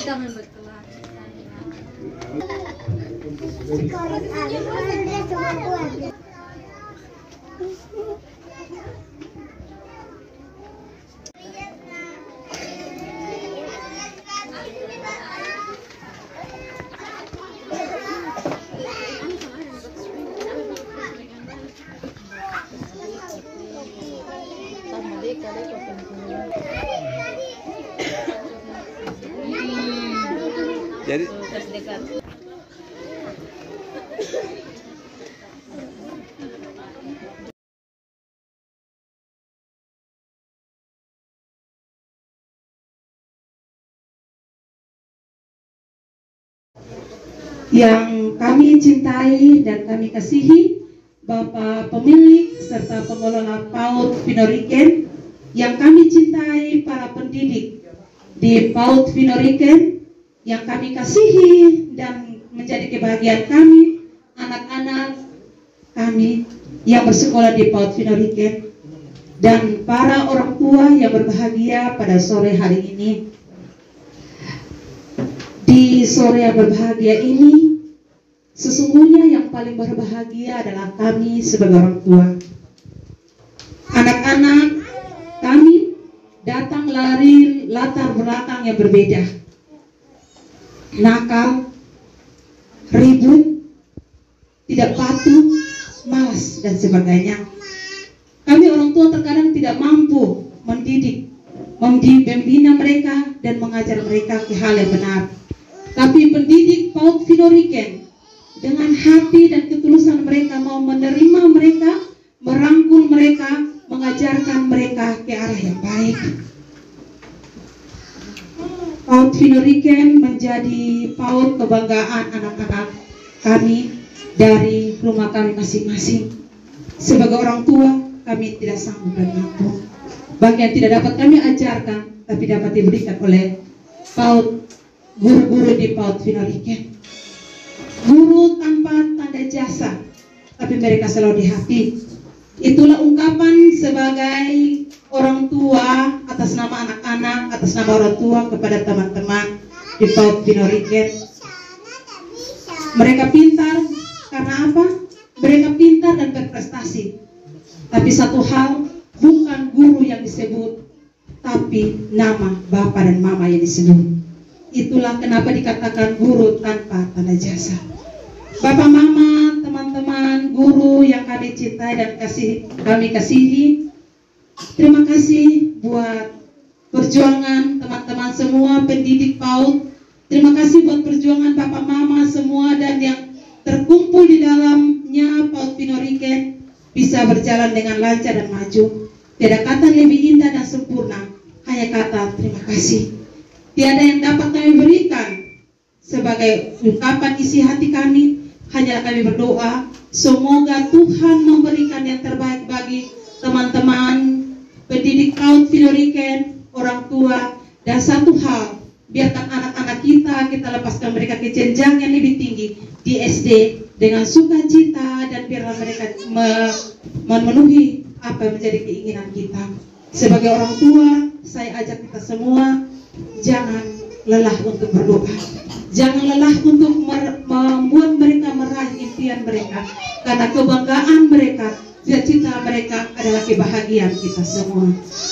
Jangan bertelat. Jadi yang kami cintai dan kami kasihi Bapak pemilik serta pengelola PAUD Vinoriken, yang kami cintai para pendidik di PAUD Vinoriken, yang kami kasihi dan menjadi kebahagiaan kami, anak-anak kami yang bersekolah di PAUD Vinoriken, dan para orang tua yang berbahagia pada sore hari ini. Di sore yang berbahagia ini, sesungguhnya yang paling berbahagia adalah kami sebagai orang tua. Anak-anak kami datang dari latar belakang yang berbeda, nakal, ribut, tidak patuh, malas, dan sebagainya. Kami orang tua terkadang tidak mampu mendidik, membina mereka dan mengajar mereka ke hal yang benar. Tapi pendidik PAUD Vinoriken dengan hati dan ketulusan mereka mau menerima mereka, merangkul mereka, mengajarkan mereka ke arah yang baik. PAUD Vinoriken menjadi PAUD kebanggaan anak-anak kami dari rumah kami masing-masing. Sebagai orang tua, kami tidak sanggup dan mampu. Bagian tidak dapat kami ajarkan, tapi dapat diberikan oleh PAUD, guru-guru di PAUD Vinoriken. Guru tanpa tanda jasa, tapi mereka selalu di hati. Itulah ungkapan sebagai orang tua atas nama anak-anak, atas nama orang tua kepada teman-teman di PAUD Vinoriken. Mereka pintar karena apa? Mereka pintar dan berprestasi. Tapi satu hal, bukan guru yang disebut, tapi nama bapak dan mama yang disebut. Itulah kenapa dikatakan guru tanpa tanda jasa. Bapak, mama, teman-teman, guru yang kami cintai dan kami kasihi, terima kasih buat perjuangan teman-teman semua pendidik PAUD. Terima kasih buat perjuangan bapak, mama semua, dan yang terkumpul di dalamnya PAUD Vinoriken bisa berjalan dengan lancar dan maju. Tidak kata lebih indah dan sempurna, hanya kata terima kasih. Tiada yang dapat kami berikan sebagai ungkapan isi hati kami, hanya kami berdoa semoga Tuhan memberikan yang terbaik bagi teman-teman pendidik PAUD Vinoriken, orang tua, dan satu hal, biarkan anak-anak kita lepaskan mereka ke jenjang yang lebih tinggi di SD dengan sukacita, dan biarlah mereka memenuhi apa yang menjadi keinginan kita. Sebagai orang tua, saya ajak kita semua, jangan lelah untuk berdoa, jangan lelah untuk membuat mereka meraih impian mereka, karena kebanggaan mereka, cita-cita mereka adalah kebahagiaan kita semua.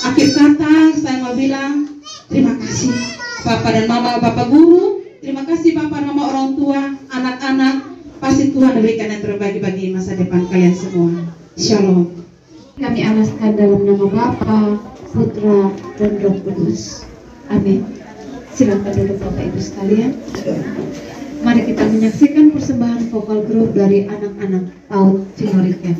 Akhir kata saya mau bilang terima kasih Bapak dan Mama, Bapak Guru, terima kasih Bapak dan Mama orang tua, anak-anak. Pasti Tuhan memberikan yang terbaik bagi masa depan kalian semua. Shalom. Kami alaskan dalam nama Bapa, Putra, dan Roh Kudus. Amin. Silakan duduk Bapak Ibu sekalian. Mari kita menyaksikan persembahan vokal grup dari anak-anak PAUD Vinoriken.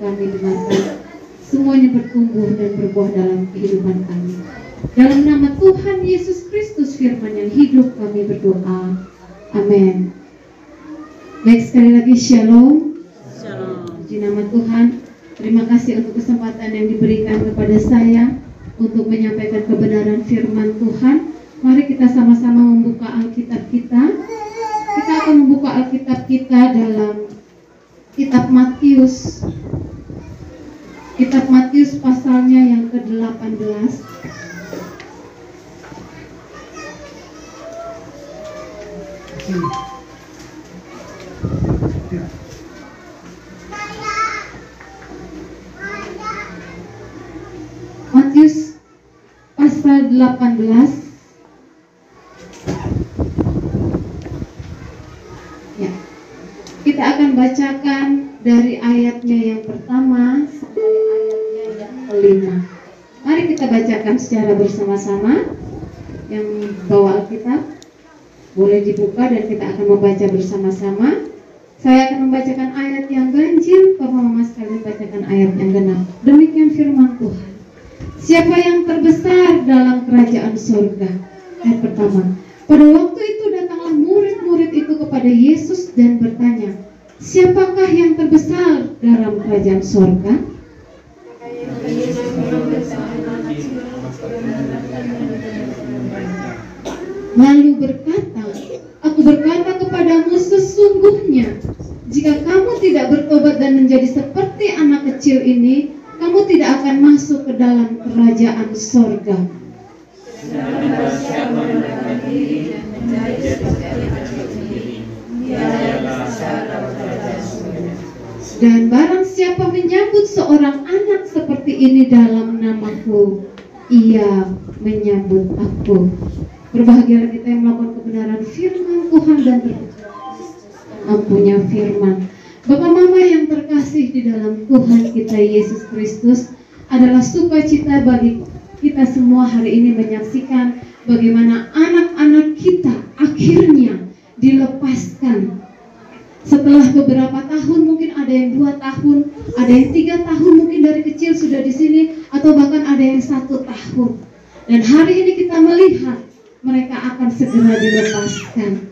kami dengarkan semuanya bertumbuh dan berbuah dalam kehidupan kami. Dalam nama Tuhan Yesus Kristus firman yang hidup kami berdoa. Amin. Baik, sekali lagi shalom. Puji nama Tuhan. Terima kasih untuk kesempatan yang diberikan kepada saya untuk menyampaikan kebenaran firman Tuhan. Mari kita sama-sama membuka Alkitab kita. Kita akan membuka Alkitab kita dalam kitab Matius. Kitab Matius pasalnya yang ke-18. Matius pasal 18. Ya. Kita akan bacakan dari ayatnya yang pertama sampai ayatnya yang kelima. Mari kita bacakan secara bersama-sama. Yang bawa Alkitab boleh dibuka dan kita akan membaca bersama-sama. Saya akan membacakan ayat yang ganjil, Bapak Mama sekalian bacakan ayat yang genap. Demikian firman Tuhan. Siapa yang terbesar dalam kerajaan surga? Ayat pertama. Pada waktu itu datanglah murid-murid itu kepada Yesus dan bertanya, siapakah yang terbesar dalam kerajaan surga? Lalu berkata, aku berkata kepadamu sesungguhnya, jika kamu tidak bertobat dan menjadi seperti anak kecil ini, kamu tidak akan masuk ke dalam kerajaan sorga. Dan barang siapa menyambut seorang anak seperti ini dalam namaku, ia menyambut aku. Berbahagialah kita yang melakukan kebenaran firman Tuhan dan mempunyai firman. Bapak Mama yang terkasih di dalam Tuhan kita Yesus Kristus, adalah sukacita bagi kita semua hari ini menyaksikan bagaimana anak-anak kita akhirnya dilepaskan. Setelah beberapa tahun, mungkin ada yang 2 tahun, ada yang 3 tahun, mungkin dari kecil sudah di sini, atau bahkan ada yang 1 tahun. Dan hari ini kita melihat mereka akan segera dilepaskan.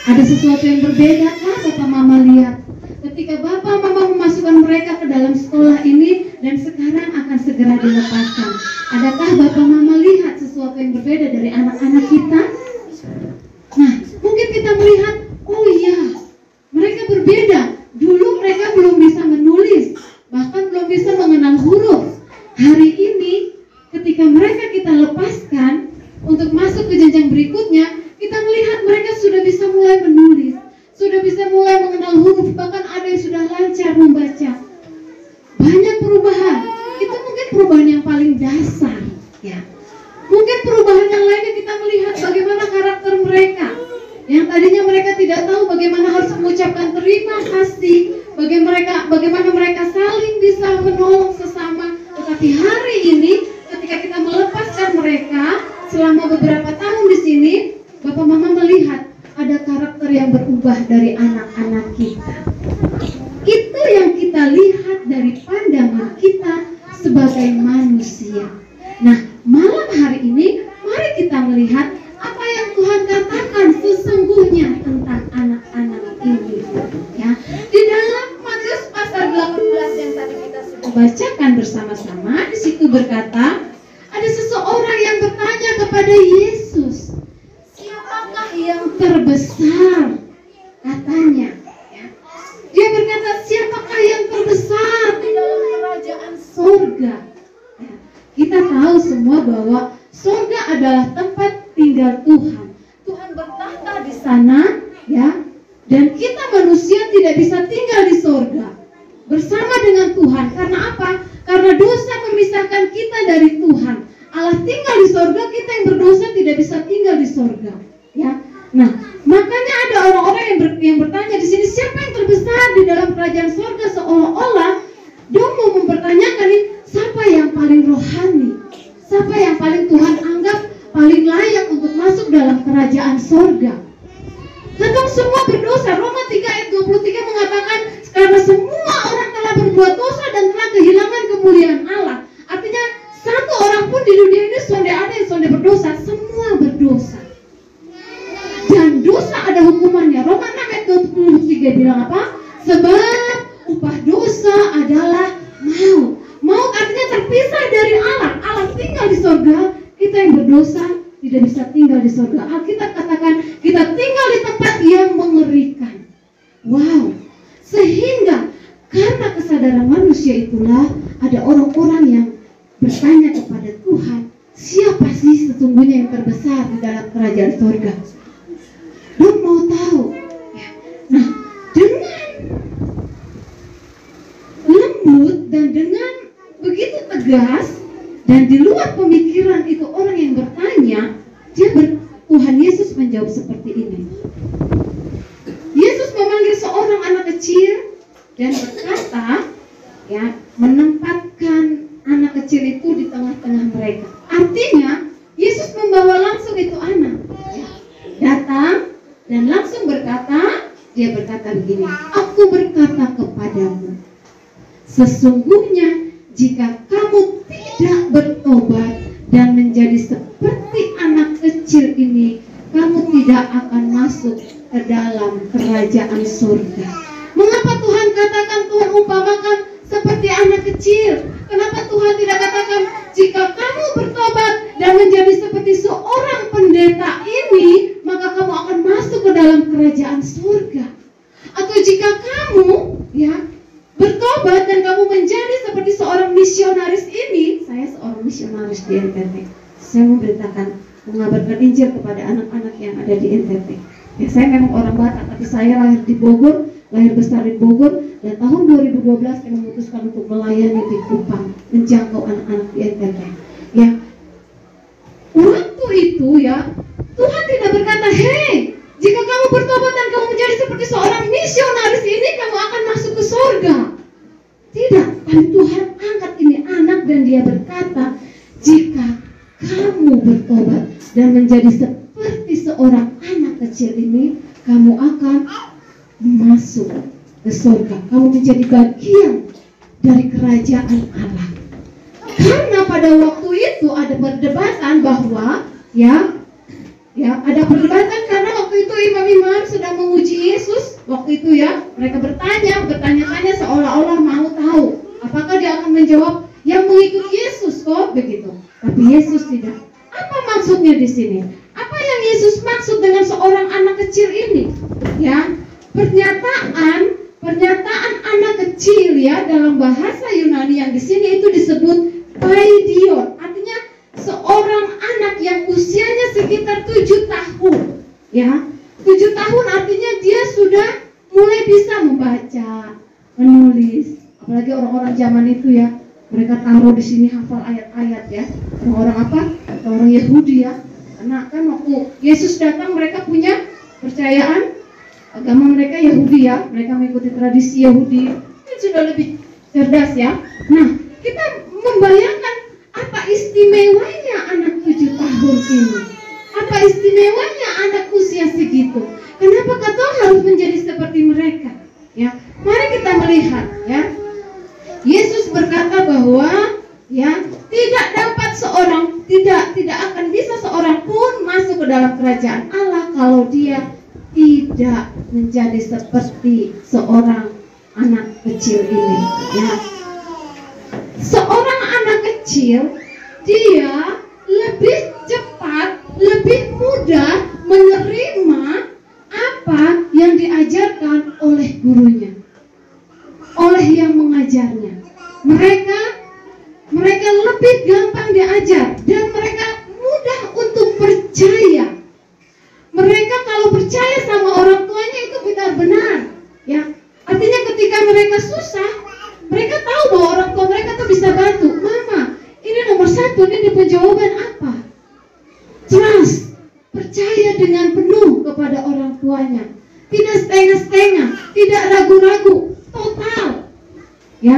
Ada sesuatu yang berbeda kah Bapak Mama lihat? Ketika Bapak Mama memasukkan mereka ke dalam sekolah ini dan sekarang akan segera dilepaskan. Adakah Bapak Mama lihat sesuatu yang berbeda dari anak-anak kita? Nah, mungkin kita melihat, oh iya, mereka berbeda. Dulu mereka belum bisa menulis, bahkan belum bisa mengenal huruf. Hari ini, ketika mereka kita lepaskan untuk masuk ke jenjang berikutnya, kita melihat mereka sudah bisa mulai menulis, sudah bisa mulai mengenal huruf, bahkan ada yang sudah lancar membaca. Banyak perubahan. Itu mungkin perubahan yang paling dasar, ya. Mungkin perubahan yang lainnya kita melihat bagaimana karakter mereka. Yang tadinya mereka tidak tahu bagaimana harus mengucapkan terima kasih, bagaimana mereka saling bisa menolong sesama. Tetapi hari ini, ketika kita melepaskan mereka selama beberapa tahun di sini, Bapak Mama melihat ada karakter yang berubah dari anak-anak kita. Itu yang kita lihat dari pandangan kita sebagai manusia. Nah, malam hari ini mari kita melihat apa yang Tuhan katakan sesungguhnya tentang anak-anak ini. Ya, di dalam Matius pasal 18 yang tadi kita sudah bacakan bersama-sama, di situ berkata, ada seseorang yang bertanya kepada Yesus, siapakah yang terbesar? Katanya, ya. Dia berkata, siapakah yang terbesar di dalam kerajaan surga? Ya. Kita tahu semua bahwa surga adalah tempat tinggal Tuhan. Tuhan bertahta di sana, ya. Dan kita manusia tidak bisa tinggal di surga bersama dengan Tuhan. Karena apa? Karena dosa memisahkan kita dari Tuhan. Allah tinggal di surga, kita yang berdosa tidak bisa tinggal di surga. Ya, nah makanya ada orang-orang yang bertanya di sini, siapa yang terbesar di dalam kerajaan surga, seolah-olah dia mau mempertanyakan nih, siapa yang paling rohani, siapa yang paling Tuhan anggap paling layak untuk masuk dalam kerajaan surga. Tentang semua berdosa. Roma 3 ayat 23 mengatakan, karena semua orang telah berbuat dosa dan telah yang sudah berdosa, semua berdosa. Dan dosa ada hukumannya. Roma 6 ayat 23 bilang apa? Sebab upah dosa adalah maut. Maut artinya terpisah dari Allah. Allah tinggal di surga. Kita yang berdosa tidak bisa tinggal di surga. Alkitab katakan kita tinggal di tempat yang mengerikan. Wow. Sehingga karena kesadaran manusia itulah ada orang-orang yang bertanya kepada Tuhan, siapa sih sesungguhnya yang terbesar di dalam kerajaan surga? Dong mau tahu. Nah, dengan lembut dan dengan begitu tegas dan di luar pemikiran itu orang yang bertanya, Tuhan Yesus menjawab seperti ini. Yesus memanggil seorang anak kecil dan berkata, ya, menempatkan anak kecil itu di tengah-tengah mereka. Artinya, Yesus membawa langsung itu anak, ya, datang dan langsung berkata, dia berkata begini, aku berkata kepadamu, sesungguhnya jika kamu tidak bertobat dan menjadi seperti anak kecil ini, kamu tidak akan masuk ke dalam kerajaan surga. Mengapa Tuhan katakan, Tuhan umpamakan seperti anak kecil? Kenapa Tuhan tidak katakan jika kamu bertobat dan menjadi seperti seorang pendeta ini, maka kamu akan masuk ke dalam kerajaan surga? Atau jika kamu, ya, bertobat dan kamu menjadi seperti seorang misionaris ini, saya seorang misionaris di NTT. Saya memberitakan, mengabarkan Injil kepada anak-anak yang ada di NTT. Ya, saya memang orang Batak, tapi saya lahir di Bogor, lahir besar di Bogor, dan tahun 2012 saya memutuskan untuk melayani di Kupang, menjangkau anak-anak di NTT. Ya, waktu itu ya, Tuhan tidak berkata, hei, jika kamu bertobat dan kamu menjadi seperti seorang misionaris ini, kamu akan masuk ke surga. Tidak, tapi Tuhan angkat ini anak dan dia berkata, jika kamu bertobat dan menjadi seperti seorang anak kecil ini, kamu akan masuk ke surga. Kamu menjadi bagian dari kerajaan Allah. Karena pada waktu itu ada perdebatan bahwa ya ada perdebatan karena waktu itu imam-imam sedang menguji Yesus. Waktu itu ya mereka bertanya-tanya seolah-olah mau tahu apakah dia akan menjawab yang mengikut Yesus kok begitu. Tapi Yesus tidak. Apa maksudnya di sini? Apa yang Yesus maksud dengan seorang anak kecil ini? Ya, pernyataan anak kecil ya dalam bahasa Yunani yang di sini itu disebut paidion. Artinya seorang anak yang usianya sekitar 7 tahun. Ya, 7 tahun artinya dia sudah mulai bisa membaca, menulis. Apalagi orang-orang zaman itu ya, mereka taruh di sini hafal ayat-ayat ya. Orang-orang apa? Orang Yahudi ya. Karena kan waktu Yesus datang mereka punya percayaan agama mereka Yahudi ya. Mereka mengikuti tradisi Yahudi. Ini sudah lebih cerdas ya. Nah, kita membayangkan apa istimewanya anak 7 tahun ini. Apa istimewanya anak usia segitu. Kenapa kata harus menjadi seperti mereka? Ya, mari kita melihat ya. Yesus berkata bahwa ya tidak akan bisa seorang pun masuk ke dalam kerajaan Allah kalau dia tidak menjadi seperti seorang anak kecil ini. Ya, seorang anak kecil dia lebih cepat, lebih mudah menerima apa yang diajarkan oleh gurunya, oleh yang mengajarnya. Mereka lebih gampang diajar dan mereka mudah untuk percaya. Mereka kalau percaya sama orang tuanya itu benar-benar ya. Artinya ketika mereka susah, mereka tahu bahwa orang tua mereka tuh bisa bantu. Mama, ini nomor 1, ini jawaban apa? Trust, percaya dengan penuh kepada orang tuanya. Tidak setengah-setengah, tidak ragu-ragu, total. Ya,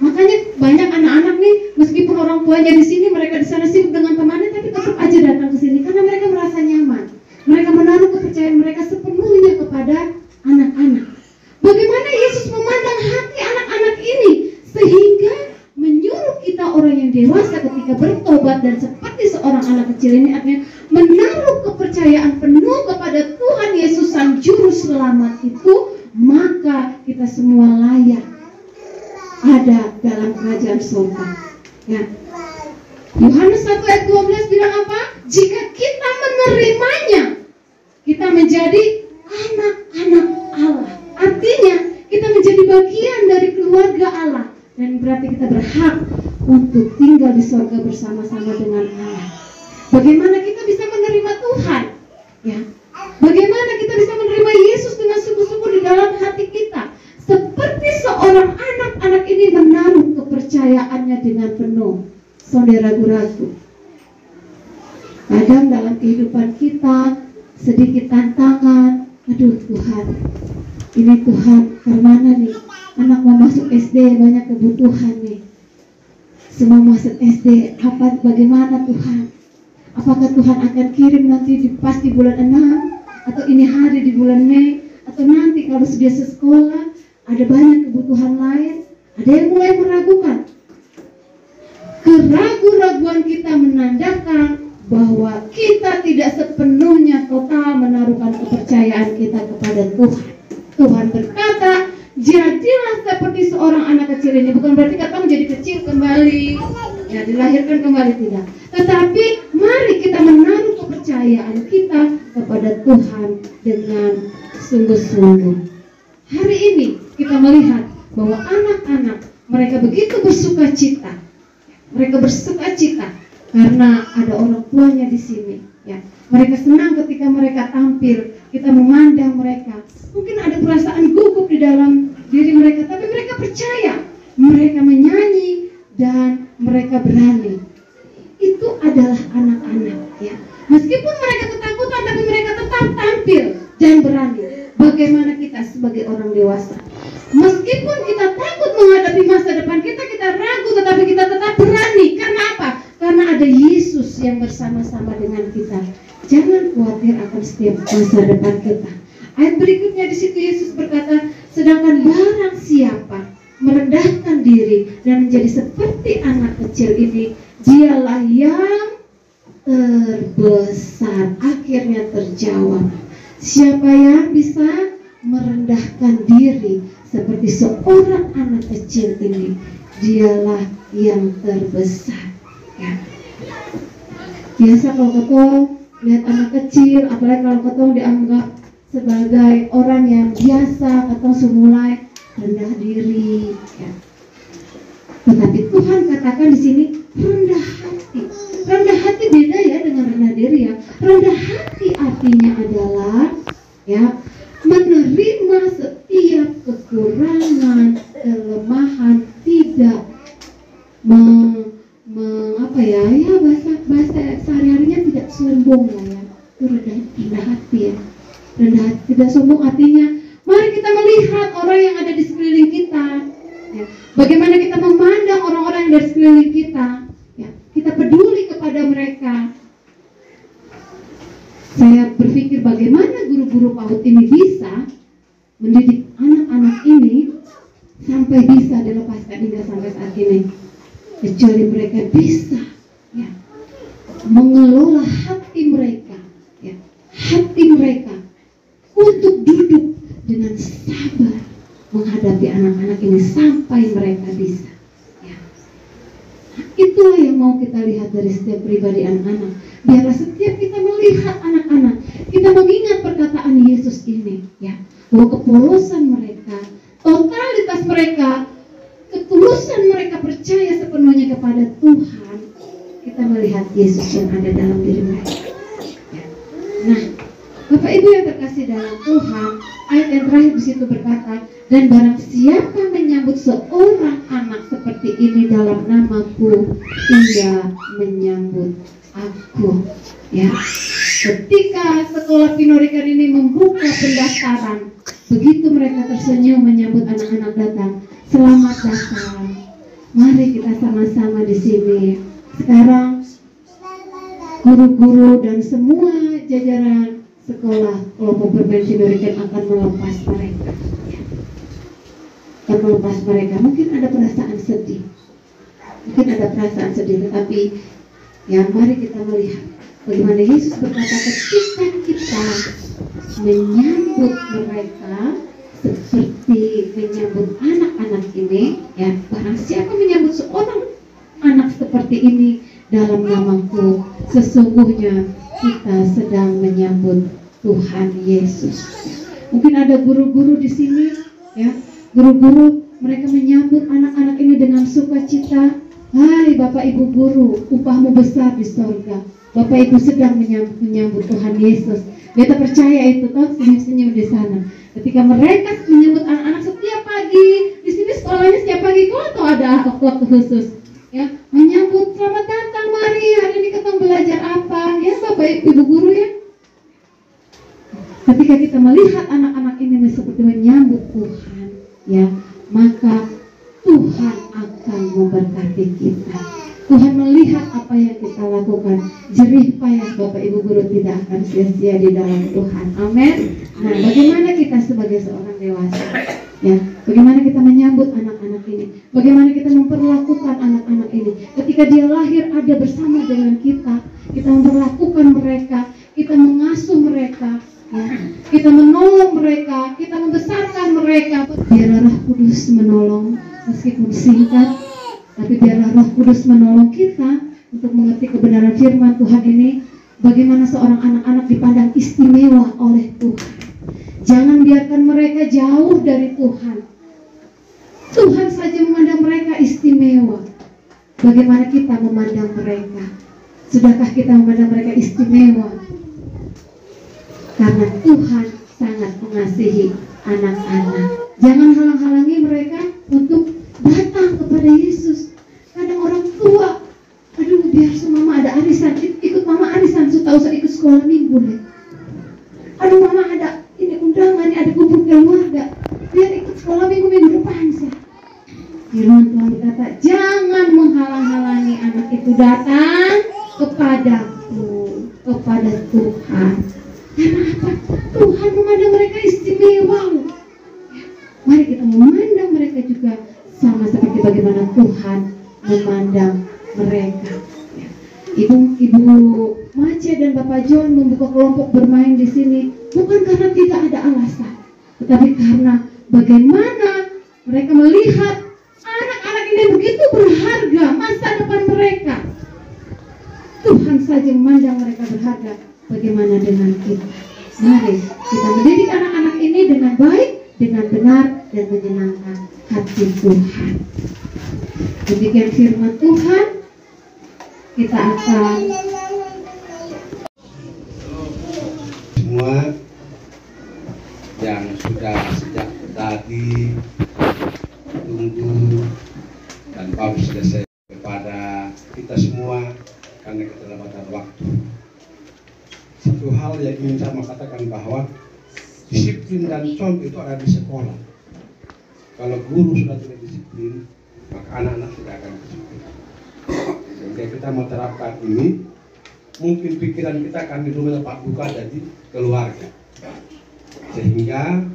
makanya banyak anak-anak nih, meskipun orang tuanya di sini, mereka di sana sibuk dengan temannya, tapi tetap aja datang ke sini karena mereka merasa nyaman. Mereka menaruh kepercayaan mereka sepenuhnya kepada anak-anak. Bagaimana Yesus memandang hati anak-anak ini sehingga menyuruh kita orang yang dewasa ketika bertobat dan seperti seorang anak kecil ini artinya menaruh kepercayaan penuh kepada Tuhan Yesus Sang Juru Selamat itu, maka kita semua layak ada dalam kerajaan surga. Ya. Yohanes 1 ayat 12 bilang apa? Jika kita menerimanya, kita menjadi anak-anak Allah. Artinya kita menjadi bagian dari keluarga Allah, dan berarti kita berhak untuk tinggal di surga bersama-sama dengan Allah. Bagaimana kita bisa menerima Tuhan? Ya. Bagaimana kita bisa menerima Yesus dengan sungguh-sungguh di dalam hati kita? Seperti seorang anak-anak ini menaruh kepercayaannya dengan penuh. Saudara ragu-ragu. Kadang dalam kehidupan kita sedikit tantangan. Aduh Tuhan, ini Tuhan, kemana nih? Anak mau masuk SD, banyak kebutuhan nih. Semua masuk SD, bagaimana Tuhan? Apakah Tuhan akan kirim nanti pas di bulan 6? Atau ini hari di bulan Mei? Atau nanti kalau sudah sekolah, ada banyak kebutuhan lain? Ada yang mulai meragukan. Keraguan-raguan kita menandakan bahwa kita tidak sepenuhnya total menaruhkan kepercayaan kita kepada Tuhan. Tuhan berkata, jadilah seperti seorang anak kecil ini. Bukan berarti kata menjadi kecil kembali, ya dilahirkan kembali, tidak. Tetapi mari kita menaruh kepercayaan kita kepada Tuhan dengan sungguh-sungguh. Hari ini kita melihat bahwa anak-anak mereka begitu bersuka cita. Mereka bersuka cita karena ada orang tuanya di sini. Ya, mereka senang ketika mereka tampil. Kita memandang mereka. Mungkin ada perasaan gugup di dalam diri mereka, tapi mereka percaya. Mereka menyanyi dan mereka berani. Itu adalah anak-anak. Ya, meskipun mereka ketakutan, tapi mereka tetap tampil dan berani. Bagaimana kita sebagai orang dewasa? Meskipun kita takut menghadapi masa depan kita, kita ragu, tetapi kita tetap berani. Karena apa? Karena ada Yesus yang bersama-sama dengan kita. Jangan khawatir akan setiap masa depan kita. Ayat berikutnya di situ Yesus berkata, sedangkan barang siapa merendahkan diri dan menjadi seperti anak kecil ini, dialah yang terbesar. Akhirnya terjawab. Siapa yang bisa merendahkan diri seperti seorang anak kecil ini, dialah yang terbesar. Ya. Biasa kalau ketong lihat anak kecil, apalagi kalau ketong dianggap sebagai orang yang biasa, ketong semulai rendah diri. Ya. Tetapi Tuhan katakan di sini rendah hati. Rendah hati beda ya dengan rendah diri ya. Rendah hati artinya adalah ya menerima setiap kekurangan, kelemahan, tidak bahasa sehari-harinya tidak sombong ya. Itu rendah hati ya. Rendah hati, tidak sombong artinya mari kita melihat orang yang ada di sekeliling kita. Ya. Bagaimana kita memandang orang-orang yang ada di sekeliling kita. Ya. Kita peduli kepada mereka. Saya berpikir bagaimana guru-guru PAUD ini bisa mendidik anak-anak ini sampai bisa dilepaskan hingga sampai saat ini. Kecuali mereka bisa ya, mengelola hati mereka, ya, hati mereka untuk duduk dengan sabar menghadapi anak-anak ini sampai mereka bisa. Ya. Itulah yang mau kita lihat dari setiap pribadi anak-anak. Biarlah setiap kita melihat anak-anak, kita mengingat perkataan Yesus ini, ya, bahwa kepolosan mereka, totalitas mereka, ketulusan mereka percaya sepenuhnya kepada Tuhan. Kita melihat Yesus yang ada dalam diri mereka. Ya. Nah, Bapak Ibu yang terkasih dalam Tuhan, ayat yang terakhir di situ berkata, dan barang siapa menyambut seorang anak seperti ini dalam namaku, ia menyambut aku. Ya, ketika sekolah Pinorikan ini membuka pendaftaran, begitu mereka tersenyum menyambut anak-anak datang. Selamat datang. Mari kita sama-sama di sini. Sekarang guru-guru dan semua jajaran sekolah kelompok bermain Pinorikan akan melepas mereka. Akan melepas mereka. Mungkin ada perasaan sedih. Tetapi Ya, mari kita melihat bagaimana Yesus berkata ketika kita menyambut mereka seperti menyambut anak-anak ini, ya, barang siapa menyambut seorang anak seperti ini dalam namaku, sesungguhnya kita sedang menyambut Tuhan Yesus. Mungkin ada guru-guru di sini, ya, guru-guru mereka menyambut anak-anak ini dengan sukacita. Hai Bapak Ibu guru, upahmu besar di sorga. Bapak Ibu sedang menyambut Tuhan Yesus. Kita percaya itu, toh, senyum-senyum di sana. Ketika mereka menyambut anak-anak setiap pagi, di sini sekolahnya setiap pagi, kok atau ada waktu khusus, ya, menyambut selamat datang, mari hari ini kita belajar apa, ya Bapak Ibu guru, ya. Ketika kita melihat anak-anak ini seperti menyambut Tuhan, ya, maka Tuhan akan memberkati kita. Tuhan melihat apa yang kita lakukan, jerih payah Bapak Ibu guru tidak akan sia-sia di dalam Tuhan. Amin. Nah, bagaimana kita sebagai seorang dewasa, ya, bagaimana kita menyambut anak-anak ini, bagaimana kita memperlakukan anak-anak ini. Ketika dia lahir ada bersama dengan kita memperlakukan mereka, kita mengasuh mereka, ya, kita menolong mereka, kita membesarkan mereka. Biarlah Roh Kudus menolong, meskipun singkat, tapi biarlah Roh Kudus menolong kita untuk mengerti kebenaran firman Tuhan ini. Bagaimana seorang anak-anak dipandang istimewa oleh Tuhan. Jangan biarkan mereka jauh dari Tuhan. Tuhan saja memandang mereka istimewa. Bagaimana kita memandang mereka? Sudahkah kita memandang mereka istimewa? Karena Tuhan sangat mengasihi anak-anak. Jangan halang-halangi mereka untuk datang kepada Yesus. Kadang orang tua, aduh biar mama ada arisan, ikut mama arisan, tahu saya ikut sekolah minggu deh. Aduh mama ada ini undangan, ini ada kumpul keluarga, biar ikut sekolah minggu depan sih. Firman Tuhan berkata, jangan menghalang-halangi anak itu datang kepadaku, kepada Tuhan. Karena apa? Tuhan memandang mereka istimewa. Mari kita memandang mereka juga sama seperti bagaimana Tuhan memandang mereka. Ibu Mace dan Bapak John membuka kelompok bermain di sini bukan karena tidak ada alasan, tetapi karena bagaimana mereka melihat anak-anak ini begitu berharga, masa depan mereka. Tuhan saja memandang mereka berharga. Bagaimana dengan kita? Mari kita mendidik anak-anak ini dengan baik, dengan benar, dan menyenangkan hati Tuhan. Demikian firman Tuhan. Kita akan semua yang sudah sejak tadi tunggu dan baru selesai, kepada kita semua karena keterlambatan waktu. Satu hal yang ingin saya katakan bahwa disiplin dan contoh itu ada di sekolah. Kalau guru sudah tidak disiplin, maka anak-anak tidak akan disiplin. Sehingga kita mau terapkan ini, mungkin pikiran kita akan di rumah tempat buka jadi keluarga. Sehingga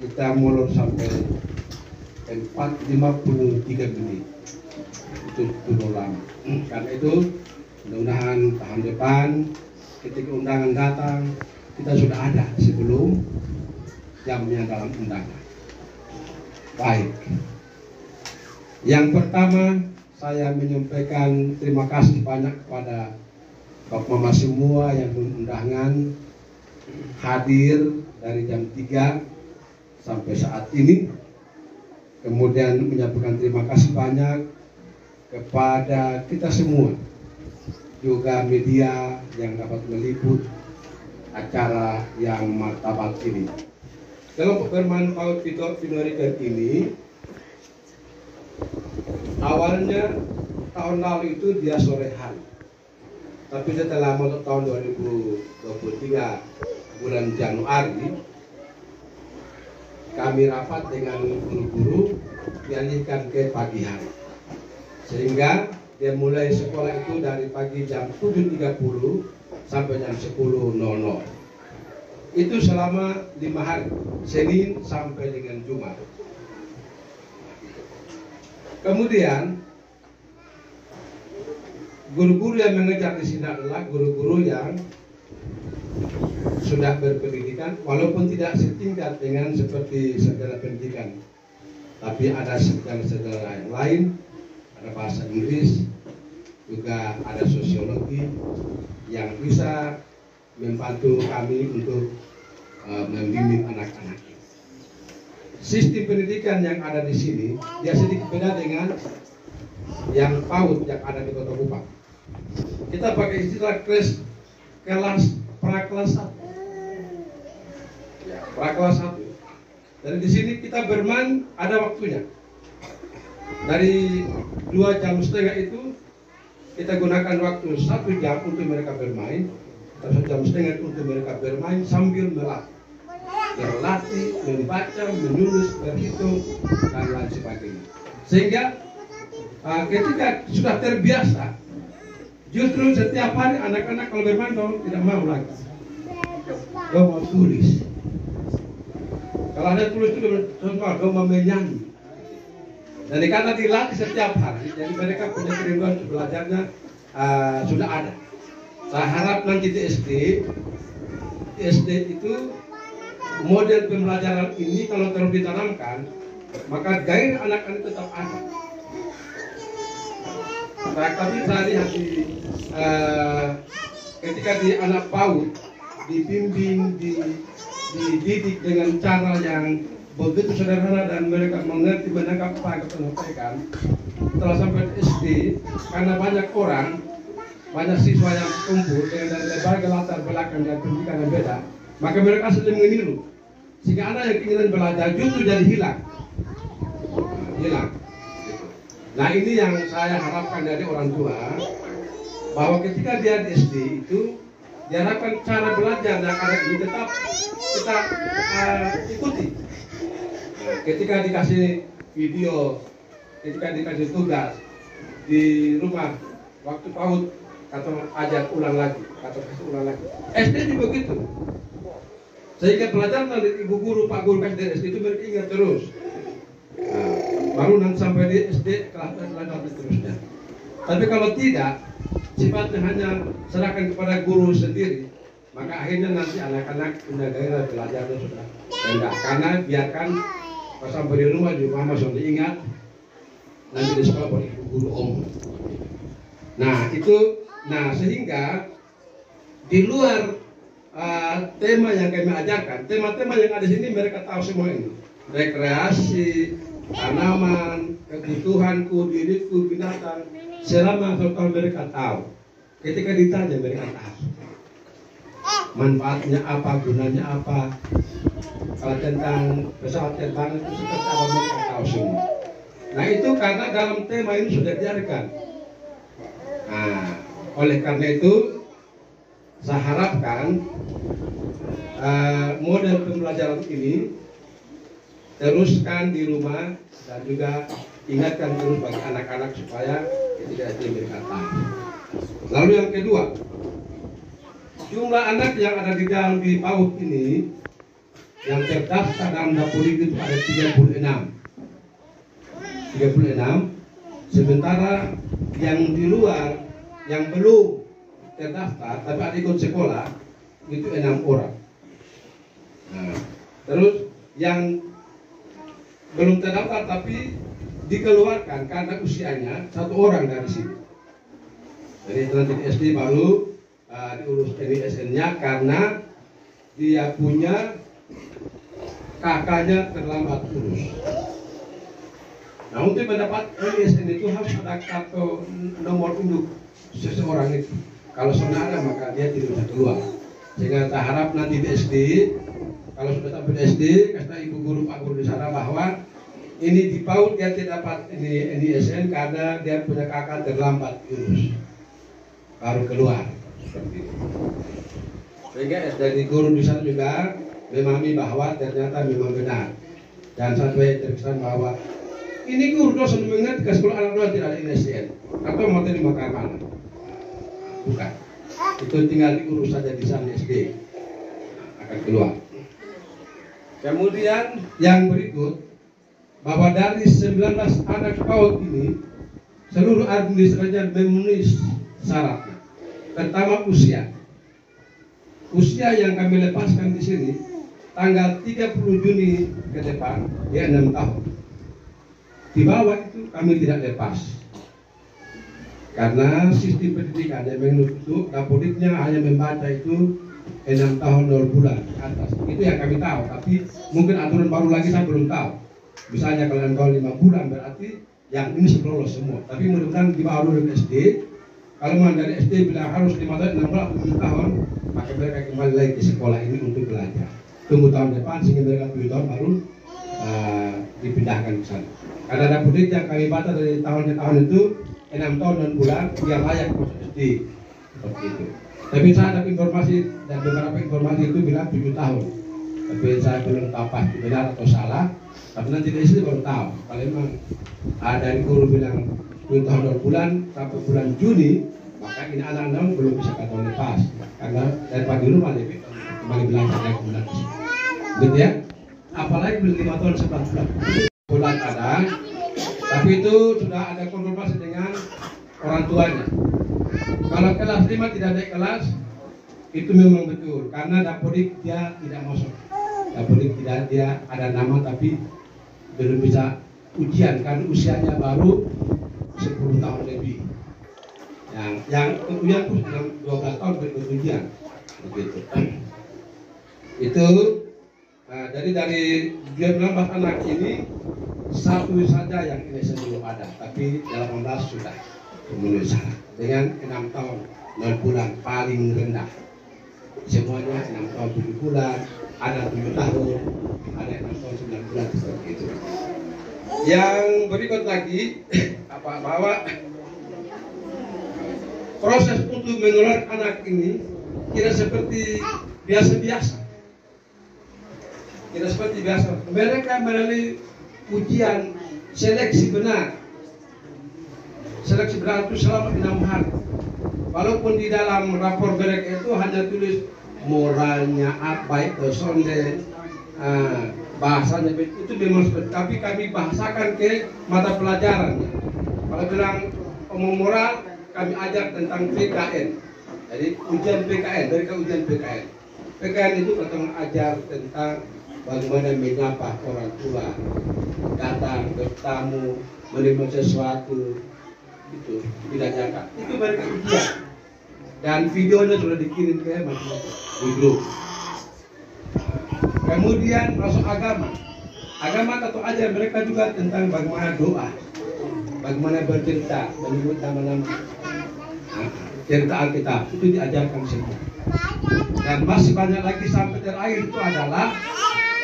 kita mulai sampai 4:53 menit. Itu cukup lama. Karena itu mudah-mudahan tahun depan ketika undangan datang, kita sudah ada sebelum jamnya dalam undangan. Baik. Yang pertama, saya menyampaikan terima kasih banyak kepada Bapak Mama semua yang undangan hadir dari jam 3 sampai saat ini. Kemudian menyampaikan terima kasih banyak kepada kita semua, juga media yang dapat meliput acara yang martabat ini. Kelompok bermanfaat Pinorikan ini awalnya tahun lalu itu dia sore hari, tapi setelah masuk tahun 2023 bulan Januari kami rapat dengan guru-guru dialihkan ke pagi hari, sehingga dia mulai sekolah itu dari pagi jam 7.30 sampai jam 10.00. Itu selama 5 hari, Senin sampai dengan Jumat. Kemudian guru-guru yang mengejar di sini adalah guru-guru yang sudah berpendidikan, walaupun tidak setingkat dengan seperti sarjana pendidikan, tapi ada sarjana yang lain, ada bahasa Inggris, juga ada sosiologi yang bisa membantu kami untuk membimbing anak-anak. Sistem pendidikan yang ada di sini dia sedikit beda dengan yang PAUD yang ada di Kota Kupang. Kita pakai istilah kelas prakelas 1. Ya, prakelas 1. Dan di sini kita bermain ada waktunya. Dari 2,5 jam itu kita gunakan waktu 1 jam untuk mereka bermain, atau 1,5 jam untuk mereka bermain sambil berlatih, membaca, menulis, berhitung, dan lain sebagainya. Sehingga ketika sudah terbiasa, justru setiap hari anak-anak kalau bermain tidak mau lagi, mau tulis. Kalau ada tulis itu contoh mau menyanyi. Dan karena dilatih setiap hari, jadi mereka punya kerinduan belajarnya sudah ada. Saya harap nanti di SD itu model pembelajaran ini kalau terus ditanamkan, maka gairah anak-anak tetap ada. Nah, tapi saya lihat ketika di anak PAUD dibimbing, dididik dengan cara yang begitu sederhana dan mereka mengerti menangkap apa yang kita sampaikan. Setelah sampai di SD, karena banyak siswa yang kumpul dengan dari berbagai latar belakang dan pendidikan yang beda, maka mereka saling meniru, sehingga anak yang keinginan belajar justru jadi hilang. Nah, ini yang saya harapkan dari orang tua, bahwa ketika dia di SD itu diharapkan cara belajar yang ada ini tetap kita ikuti. Nah, ketika dikasih video, ketika dikasih tugas di rumah waktu PAUD, atau ajak ulang lagi, atau kasih ulang lagi. SD juga begitu. Sehingga pelajaran dari ibu guru, pak guru kasih dari SD itu mereka ingat terus. Nah, baru nanti sampai di SD kelas seterusnya. Tapi kalau tidak, sifatnya hanya serahkan kepada guru sendiri, maka akhirnya nanti anak-anak punya gairah belajarnya sudah rendah. Karena biarkan pas sampai di rumah juga mama sudah ingat, nanti di sekolah boleh ibu guru omong. Nah itu, sehingga di luar tema yang kami ajarkan, tema-tema yang ada di sini mereka tahu semua ini. Rekreasi, tanaman, kebutuhanku, diriku, binatang, selama total mereka tahu. Ketika ditanya mereka tahu. Manfaatnya apa, gunanya apa. Kalau tentang pesawat terbang itu seperti apa mereka tahu semua. Nah itu karena dalam tema ini sudah diajarkan. Nah, oleh karena itu saya harapkan model pembelajaran ini teruskan di rumah dan juga ingatkan terus bagi anak-anak supaya tidak mereka tahu. Lalu yang kedua, jumlah anak yang ada di dalam di PAUD ini yang terdaftar dalam dapur itu ada 36. Sementara yang di luar yang belum terdaftar tapi ada ikut sekolah itu 6 orang. Nah, terus yang belum terdaftar tapi dikeluarkan karena usianya 1 orang dari sini. Jadi nanti di SD baru diurus NISN-nya karena dia punya kakaknya terlambat urus. Nah untuk mendapat NISN itu harus ada kartu nomor induk seseorang itu. Kalau sudah ada maka dia tidak bisa keluar. Sehingga kita harap nanti di SD, kalau sudah sampai di SD, kata ibu guru pak guru di sana bahwa ini di PAUD dia tidak dapat NISN karena dia punya kakak terlambat urus, baru keluar seperti itu. Sehingga dari guru di sana juga memahami bahwa ternyata memang benar dan sampai terkesan bahwa ini guru dosen mengerti ke sekolah anak doa tidak ada NISN atau materi makan mana. Bukan, itu tinggal diurus saja di sana SD akan keluar. Kemudian yang berikut, bahwa dari 19 anak PAUD ini seluruh administrasinya memenuhi syaratnya. Pertama usia. Usia yang kami lepaskan di sini tanggal 30 Juni ke depan dia 6 tahun. Di bawah itu kami tidak lepas. Karena sistem pendidikan yang menuntut Dapodiknya hanya membaca itu 6 tahun 0 bulan ke atas. Itu yang kami tahu, tapi mungkin aturan baru lagi saya belum tahu. Misalnya kalau 6 tahun 5 bulan berarti yang ini sudah lolos semua. Tapi mudah-mudahan di bawah dulu ke SD. Kalau memang dari SD bilang harus 5 tahun 6 bulan 7 tahun, maka mereka kembali lagi ke sekolah ini untuk belajar. Tunggu tahun depan sehingga mereka 7 tahun baru dipindahkan ke sana. Karena Dapodik yang kami baca dari tahun ke tahun itu 6 tahun dan bulan dia layak masuk SD seperti itu. Tapi saya ada informasi dan beberapa informasi itu bilang 7 tahun. Tapi saya belum tahu pasti benar atau salah. Tapi nanti dari sini baru tahu. Kalau memang ada dari guru bilang 10 tahun 2 bulan sampai bulan Juni, maka ini anak-anak belum bisa kata lepas. Karena daripada di rumah lebih kembali belajar lagi bulan. Gitu ya. Apalagi belum 5 tahun 11 bulan ada. Tapi itu sudah ada konfirmasi dengan orang tuanya. Kalau kelas 5 tidak naik kelas, itu memang betul. Karena Dapodik dia tidak masuk. Dapodik tidak, dia ada nama tapi belum bisa ujian karena usianya baru 10 tahun lebih. Yang ujian itu 12 tahun berujian. Begitu. Itu dari 19 anak ini satu saja yang ini sebelum ada, tapi 18 sudah memenuhi syarat dengan 6 tahun 0 bulan paling rendah. Semuanya 6 tahun 7 bulan, ada 7 tahun, ada 6 tahun 9 bulan seperti itu. Yang berikut lagi bahwa proses untuk menular anak ini tidak seperti biasa-biasa. Tidak seperti biasa. Mereka melalui ujian seleksi benar. Seleksi benar itu selama 6 hari. Walaupun di dalam rapor mereka itu hanya tulis moralnya apa itu sonde, bahasanya itu memang seperti. Tapi kami bahasakan ke mata pelajarannya. Kalau bilang omong moral, kami ajar tentang PKN. Jadi ujian PKN, dari ujian PKN. PKN itu kita mengajar tentang bagaimana menyapa orang tua, datang bertamu, menerima sesuatu, itu tidak nyangka. Itu mereka ujian. Dan videonya sudah dikirim ke di grup. Kemudian masuk agama. Agama atau ajar mereka juga tentang bagaimana doa, bagaimana bercerita, menyebut nama-nama, cerita Alkitab itu diajarkan semua. Dan masih banyak lagi sampai terakhir itu adalah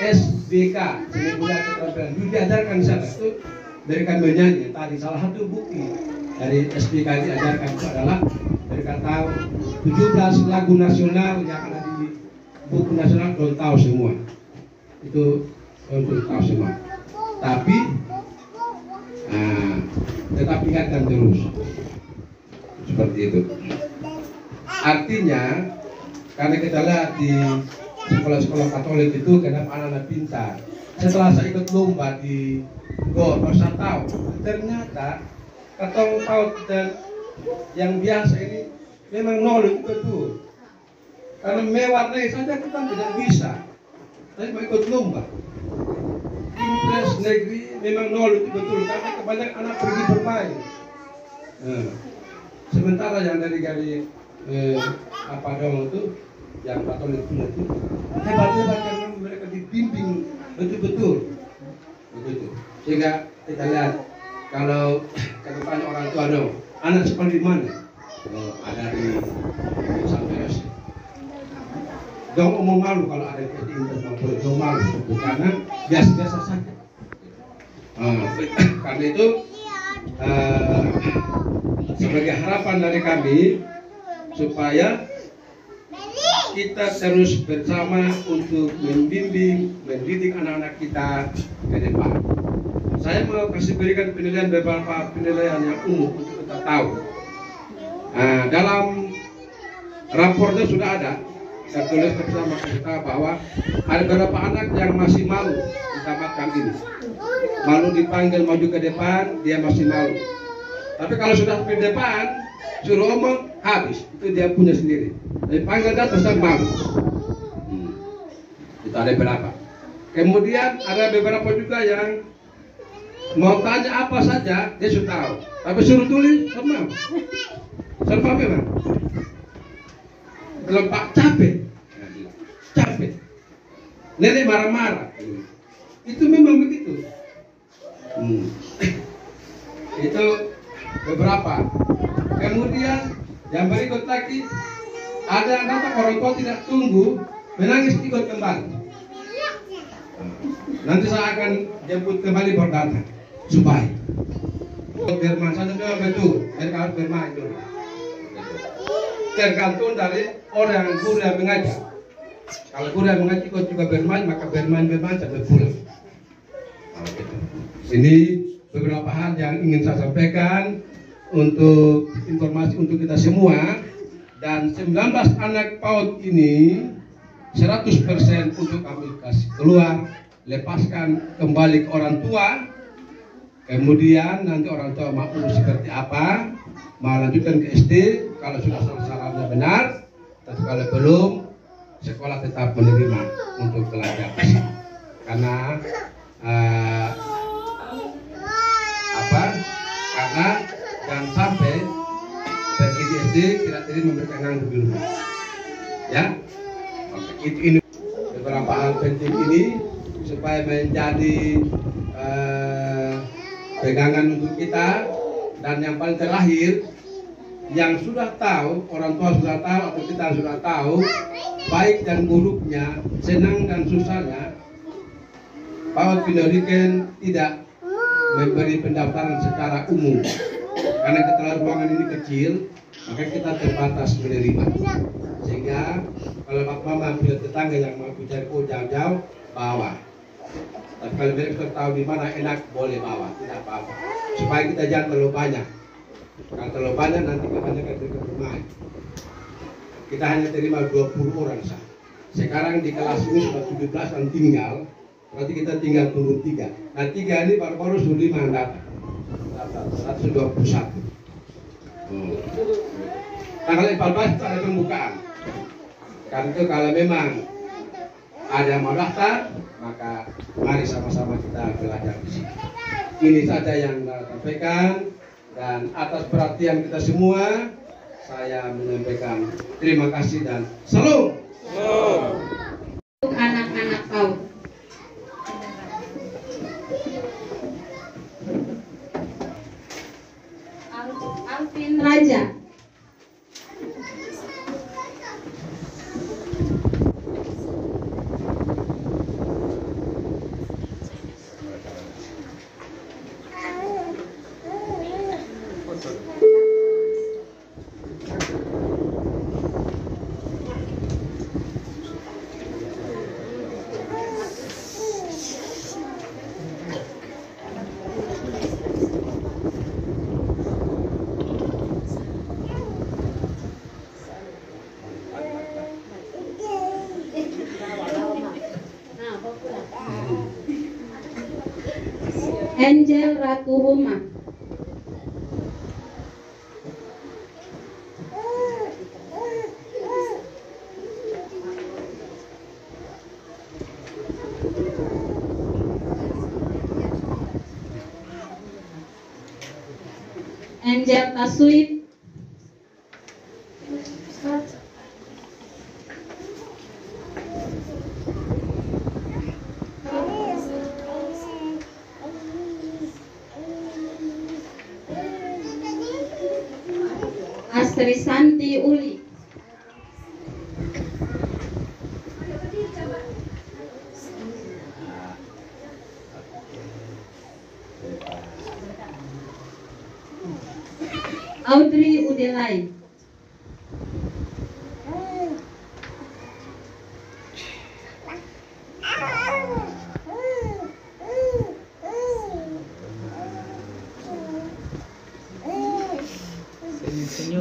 SBK, seni budaya keterampilan. Itu diajarkan di sana. Itu mereka menyanyi. Tadi salah satu bukti dari SBK diajarkan itu adalah mereka tahu 17 lagu nasional yang ada di buku nasional belum tahu semua. Itu belum tahu semua. Tapi tetap ingatkan terus. Seperti itu. Artinya karena kita lihat di sekolah-sekolah Katolik itu kenapa anak-anak pintar. Setelah saya ikut lomba di GOR, baru saya tahu ternyata katong tahu dan yang biasa ini memang knowledge betul. Karena mewarnai saja kita tidak bisa. Tapi mau ikut lomba. Impres negeri memang knowledge betul karena kebanyakan anak pergi bermain. Sementara yang dari apa dong itu yang Katolik itu hebatnya karena mereka dibimbing betul-betul begitu. Sehingga kita lihat kalau tanya orang tua dong, anak sekolah di mana? Ada di sampai SD. Dong omong malu kalau ada di internet, dong malu karena biasa-biasa saja. Karena itu sebagai harapan dari kami supaya kita terus bersama untuk membimbing, mendidik anak-anak kita ke depan. Saya mau kasih berikan penilaian beberapa penilaian yang umum untuk kita tahu. Dalam rapornya sudah ada, saya tulis bersama kita bahwa ada beberapa anak yang masih malu ditambahkan ini. Malu dipanggil maju ke depan, dia masih malu. Tapi kalau sudah ke depan, suruh omong habis, itu dia punya sendiri. Tapi panggil datang sang malu. Itu ada berapa. Kemudian ada beberapa juga yang mau tanya apa saja dia sudah tahu, tapi suruh tulis sama memang belum pak capek, nenek marah-marah, itu memang begitu. Itu beberapa. Kemudian yang berikut lagi ada yang datang orang tua tidak tunggu, menangis ikut kembali. Nanti saya akan jemput kembali berdata supaya firman saja memang betul, mereka harus firman itu. Tergantung dari orang guru yang mengajar. Kalau guru yang mengajar ikut juga firman, maka firman sampai pulang. Ini beberapa hal yang ingin saya sampaikan untuk informasi untuk kita semua. Dan 19 anak PAUD ini 100% untuk kami kasih keluar, lepaskan kembali ke orang tua. Kemudian nanti orang tua mau seperti apa, mau lanjutkan ke SD kalau sudah syaratnya benar, tapi kalau belum, sekolah tetap menerima untuk belajar. Karena karena jangan sampai pergi di SD tidak memberikan nganggur di rumah. Ya, oke, ini beberapa hal penting ini supaya menjadi pegangan untuk kita. Dan yang paling terakhir, yang sudah tahu, orang tua sudah tahu atau kita sudah tahu baik dan buruknya, senang dan susahnya, PAUD Pindotiken tidak memberi pendaftaran secara umum karena ketelah ruangan ini kecil, maka kita terbatas menerima. Sehingga kalau Pak Mama punya tetangga yang mau cari jauh-jauh, bawa. Tapi kalau mereka tahu di mana enak, boleh bawa, tidak apa-apa. Supaya kita jangan terlalu banyak. Kalau terlalu banyak nanti kebanyakan di rumah. Kita hanya terima 20 orang sah. Sekarang di kelas ini sudah 17 yang tinggal. Berarti kita tinggal tunggu 3. Nah 3 ini baru-baru sudah 5 yang datang. 121. Tanggal 14 itu ada pembukaan. Karena itu kalau memang ada yang mau daftar, maka mari sama-sama kita belajar di sini. Ini saja yang saya sampaikan, dan atas perhatian kita semua, saya menyampaikan terima kasih dan salam. Untuk anak-anak PAUD. Alvin Raja. Angel Ratu Huma. Angel Taswib. Astri Santi Uli. Audrey Udelai.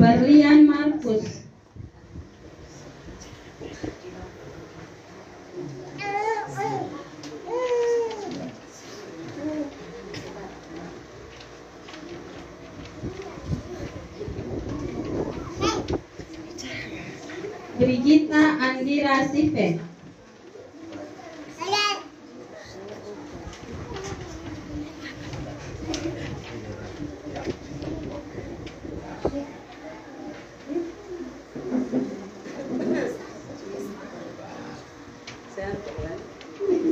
Berlian Markus. Brigita Andira Sive.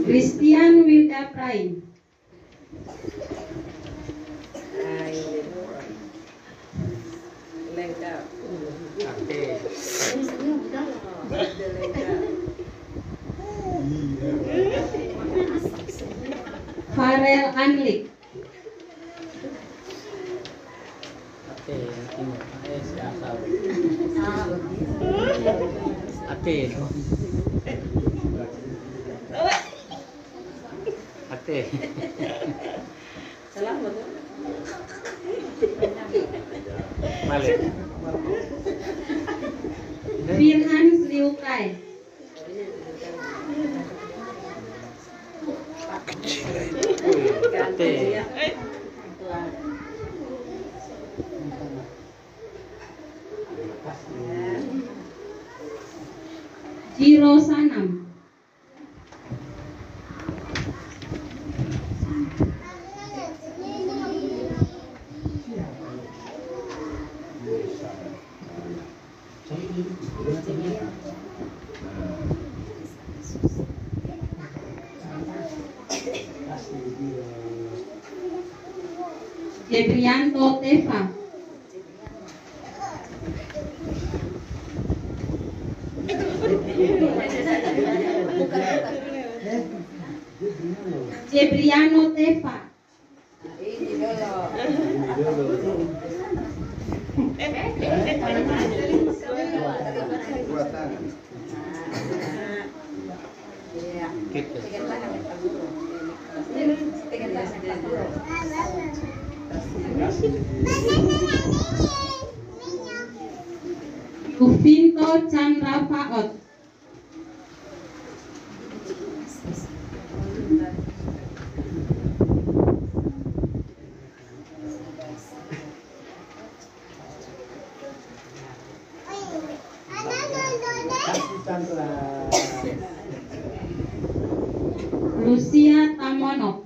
Christian Wilda Prain. Farel Anlik. Firhan Liukai. Jiro Sanam. Debrianto Teva. Debriano Teva. Kuvinto Chandra Faot. Lucia Tamonok.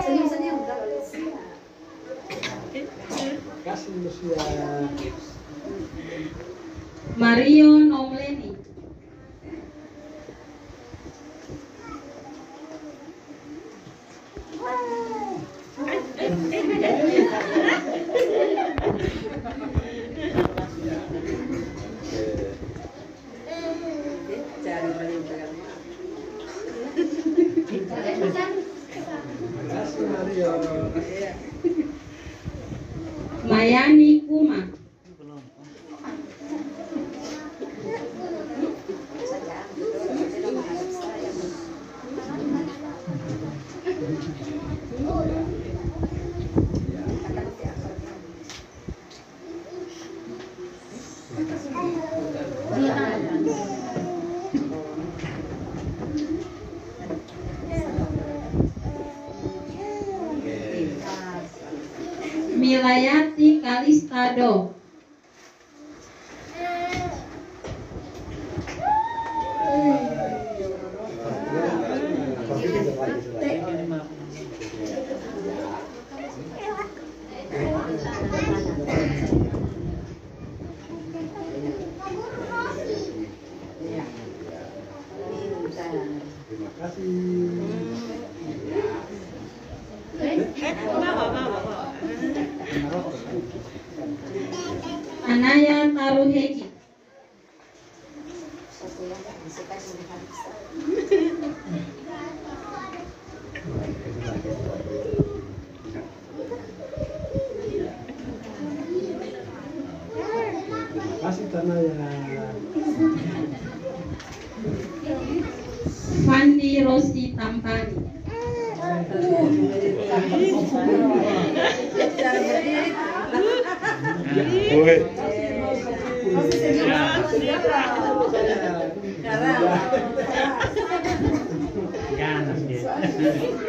Senyum-senyum. Mario Nomleni. Mayani Kuma. Milayati Kalistado. Anaya Taruheki. Fandi Rosi Tampani. Dalam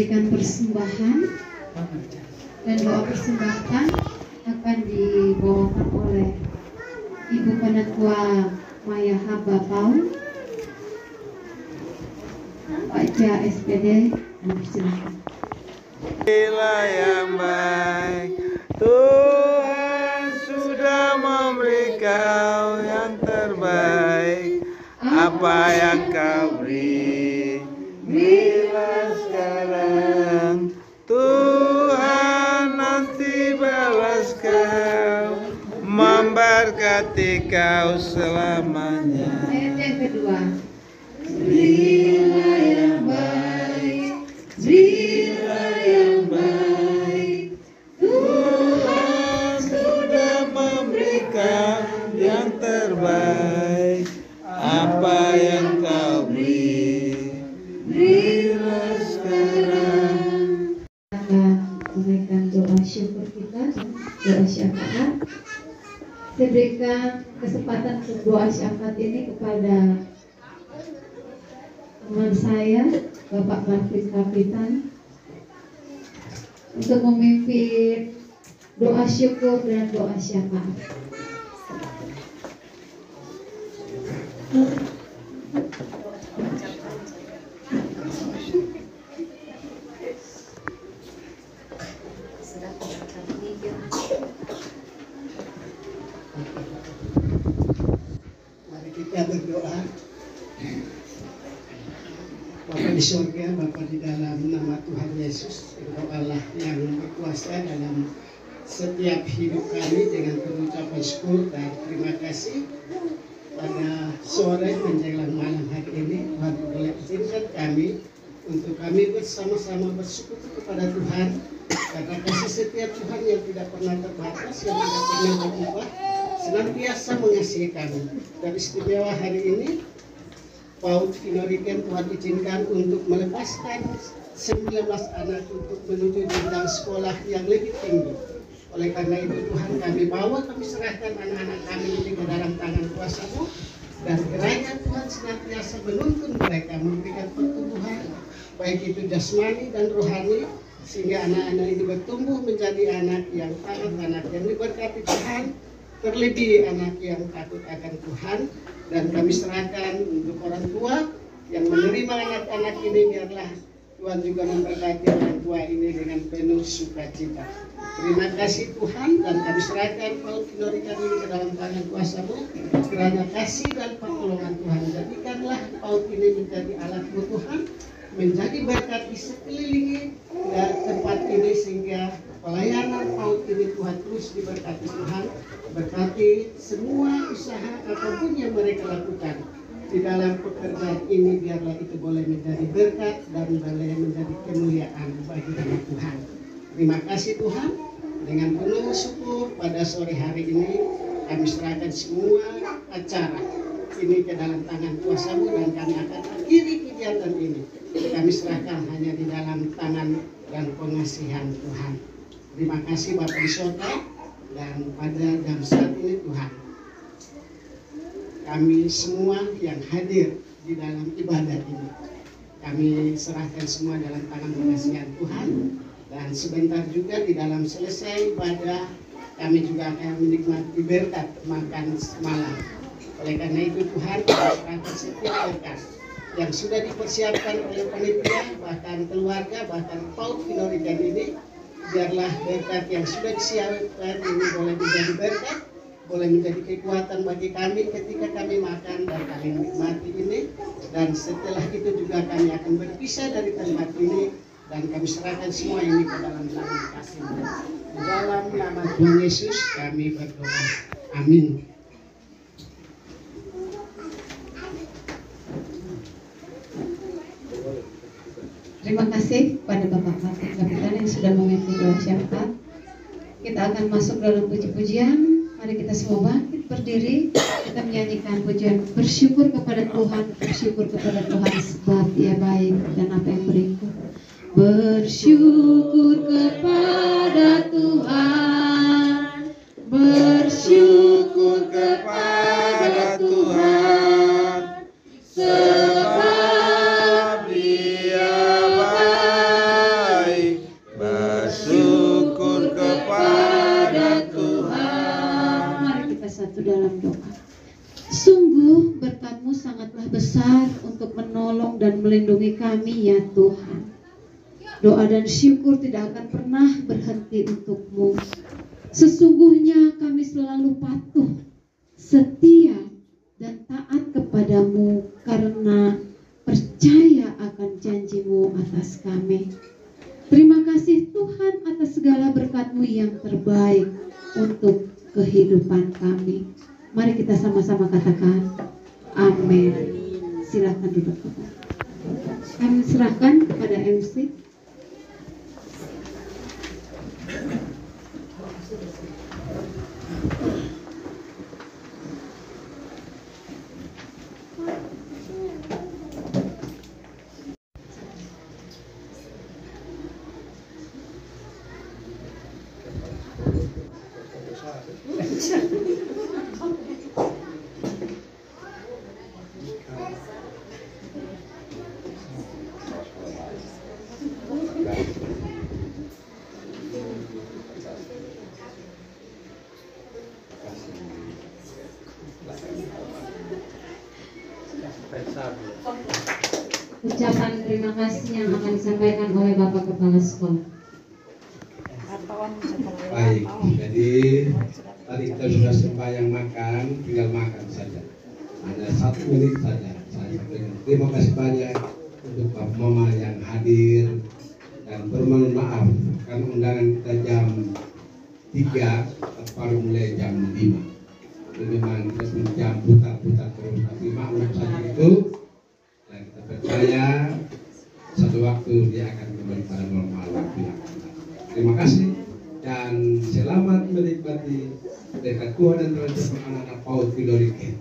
memberikan persembahan, dan doa persembahan akan dibawakan oleh Ibu Penatua Maya Haba Paul, Pak Ja SPD, dan silakan. Yang baik, Tuhan sudah memberi kau yang terbaik. Apa yang kau beri, berilah sekarang. Tuhan nanti balas kau, memberkati kau selamanya. Ayat yang kedua. Berilah yang baik, berilah yang baik. Tuhan sudah memberikan yang terbaik. Apa yang kau beri, berilah sekarang. Kita memberikan doa syukur kita, doa syafaat. Saya berikan kesempatan untuk doa syafaat ini kepada teman saya, Bapak Marvis Kapitan, untuk memimpin doa syukur dan doa syafaat. Mari kita berdoa. Bapa di surga, Bapa di dalam nama Tuhan Yesus, Engkau Allah yang berkuasa dalam setiap hidup kami, dengan pengucapan syukur dan terima kasih pada sore menjelang malam hari ini. Tuhan boleh izinkan kami untuk kami bersama-sama bersyukur kepada Tuhan karena kasih setiap Tuhan yang tidak pernah terbatas, yang tidak pernah berubah, senantiasa mengasihi kami. Dan istimewa hari ini, PAUD Vinoriken Tuhan izinkan untuk melepaskan 19 anak untuk menuju jenjang sekolah yang lebih tinggi. Oleh karena itu Tuhan, kami serahkan anak-anak kami ini ke dalam tangan kuasa-Mu, dan kiranya Tuhan senantiasa menuntun mereka, memberikan pertumbuhan baik itu jasmani dan rohani, sehingga anak-anak ini bertumbuh menjadi anak yang taat, anak yang diberkati Tuhan, terlebih anak yang takut akan Tuhan. Dan kami serahkan untuk orang tua yang menerima anak-anak ini, biarlah Tuhan juga memberkati orang tua ini dengan penuh sukacita. Terima kasih Tuhan, dan kami serahkan PAUD Vinoriken ini ke dalam tangan kuasa-Mu. Kiranya kasih dan pertolongan Tuhan, jadikanlah PAUD ini menjadi alat-Mu Tuhan, menjadi berkat di sekeliling tempat ini, sehingga pelayanan PAUD ini Tuhan terus diberkati Tuhan. Berkati semua usaha apapun yang mereka lakukan di dalam pekerjaan ini, biarlah itu boleh menjadi berkat dan boleh menjadi kemuliaan bagi nama Tuhan. Terima kasih Tuhan. Dengan penuh syukur pada sore hari ini kami serahkan semua acara ini ke dalam tangan kuasa-Mu, dan kami akan akhiri kegiatan ini. Kami serahkan hanya di dalam tangan dan pengasihan Tuhan. Terima kasih Bapak di surga, dan pada jam saat ini Tuhan, kami semua yang hadir di dalam ibadah ini, kami serahkan semua dalam tangan pengasihan Tuhan. Dan sebentar juga di dalam selesai ibadah, kami juga akan menikmati berkat makan malam. Oleh karena itu Tuhan, kami serahkan setiap berkat yang sudah dipersiapkan oleh panitia, bahkan keluarga, bahkan PAUD Vinoriken ini, biarlah berkat yang sudah disiapkan ini boleh menjadi berkat, boleh menjadi kekuatan bagi kami ketika kami makan dan kami menikmati ini. Dan setelah itu juga kami akan berpisah dari tempat ini, dan kami serahkan semua ini ke dalam tangan kasih-Mu. Di dalam nama Tuhan Yesus kami berdoa. Amin. Terima kasih pada Bapak Marvis Kapitan yang sudah memimpin doa syafaat. Kita akan masuk dalam puji-pujian. Mari kita semua bangkit berdiri. Kita menyanyikan pujian bersyukur kepada Tuhan, bersyukur kepada Tuhan sebab Dia baik. Dan apa yang berikut, bersyukur kepada Tuhan, bersyukur kepada Tuhan, sebab Dia baik. bersatu dalam doa. Sungguh berkat-Mu sangatlah besar untuk menolong dan melindungi kami ya Tuhan. Doa dan syukur tidak akan pernah berhenti untuk-Mu. Sesungguhnya kami selalu patuh, setia, dan taat kepadamu karena percaya akan janji-Mu atas kami. Terima kasih Tuhan atas segala berkat-Mu yang terbaik untuk kehidupan kami. Mari kita sama-sama katakan amin. Silakan duduk Bapak. Kami serahkan kepada MC. Ucapan terima kasih yang akan disampaikan oleh Bapak Kepala Sekolah. Baik, jadi tadi kita sudah sembahyang makan, tinggal makan saja. Hanya 1 menit saja. Saya sampaikan terima kasih banyak untuk Bapak Mama yang hadir dan bermohon maaf karena undangan kita jam 3 baru mulai jam 5. Jadi memang kita jam putar-putar terus, tapi maklum saja itu. Dan kita percaya satu waktu dia akan kembali pada normal waktu yang akan datang. Terima kasih dan selamat menikmati dekat Tuhan dan Tuhan anak-anak PAUD Pilorike.